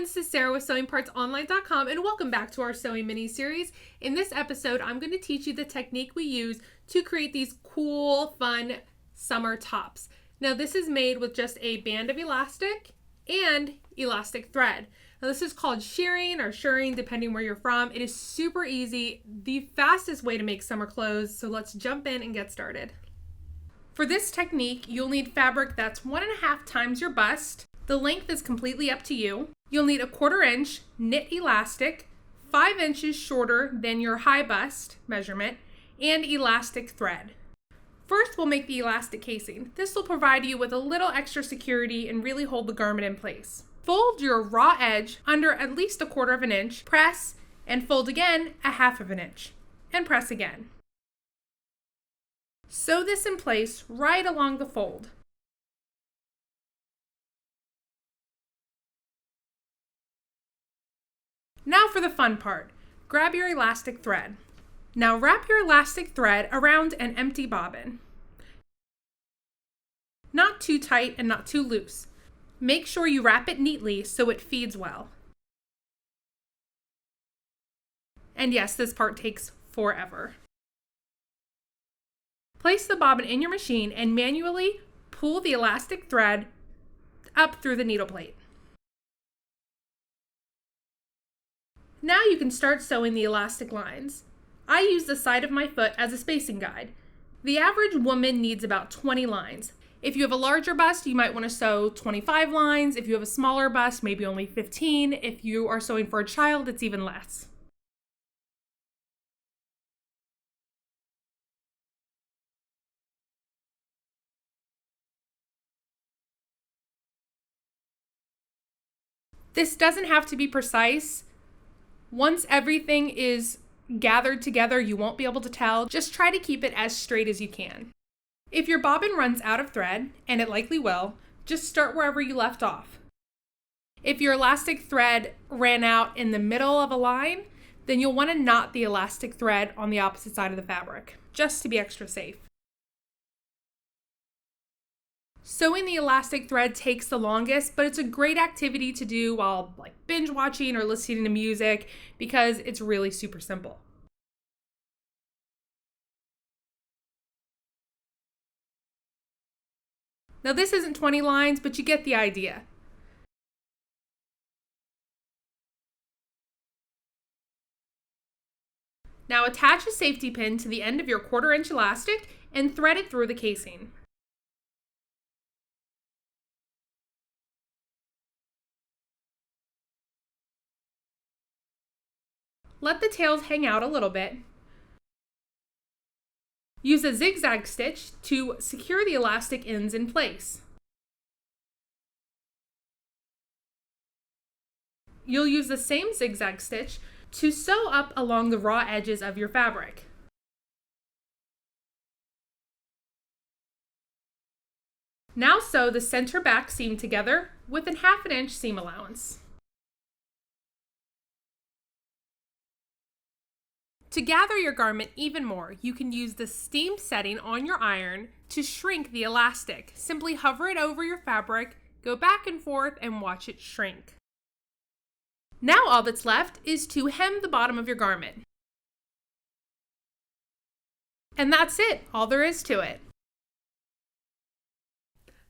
this is Sarah with sewingpartsonline.com and welcome back to our sewing mini series. In this episode, I'm going to teach you the technique we use to create these cool, fun summer tops. Now this is made with just a band of elastic and elastic thread. Now this is called shearing or shirring depending where you're from. It is super easy, the fastest way to make summer clothes, so let's jump in and get started. For this technique, you'll need fabric that's 1.5 times your bust. The length is completely up to you. You'll need a 1/4 inch knit elastic, 5 inches shorter than your high bust measurement, and elastic thread. First, we'll make the elastic casing. This will provide you with a little extra security and really hold the garment in place. Fold your raw edge under at least 1/4 inch, press, and fold again 1/2 inch, and press again. Sew this in place right along the fold. Now for the fun part. Grab your elastic thread. Now wrap your elastic thread around an empty bobbin. Not too tight and not too loose. Make sure you wrap it neatly so it feeds well. And yes, this part takes forever. Place the bobbin in your machine and manually pull the elastic thread up through the needle plate. Now you can start sewing the elastic lines. I use the side of my foot as a spacing guide. The average woman needs about 20 lines. If you have a larger bust, you might want to sew 25 lines. If you have a smaller bust, maybe only 15. If you are sewing for a child, it's even less. This doesn't have to be precise. Once everything is gathered together, you won't be able to tell. Just try to keep it as straight as you can. If your bobbin runs out of thread, and it likely will, just start wherever you left off. If your elastic thread ran out in the middle of a line, then you'll want to knot the elastic thread on the opposite side of the fabric, just to be extra safe. Sewing the elastic thread takes the longest, but it's a great activity to do while binge watching or listening to music because it's really super simple. Now this isn't 20 lines, but you get the idea. Now attach a safety pin to the end of your 1/4 inch elastic and thread it through the casing. Let the tails hang out a little bit. Use a zigzag stitch to secure the elastic ends in place. You'll use the same zigzag stitch to sew up along the raw edges of your fabric. Now sew the center back seam together with a 1/2 inch seam allowance. To gather your garment even more, you can use the steam setting on your iron to shrink the elastic. Simply hover it over your fabric, go back and forth, and watch it shrink. Now all that's left is to hem the bottom of your garment. And that's it, all there is to it.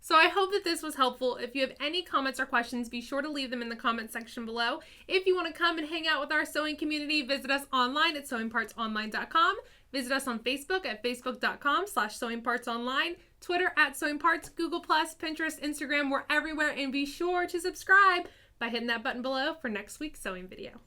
So I hope that this was helpful. If you have any comments or questions, be sure to leave them in the comment section below. If you want to come and hang out with our sewing community, visit us online at sewingpartsonline.com. Visit us on Facebook at facebook.com/sewingpartsonline, Twitter at sewingparts, Google+, Pinterest, Instagram, we're everywhere, and be sure to subscribe by hitting that button below for next week's sewing video.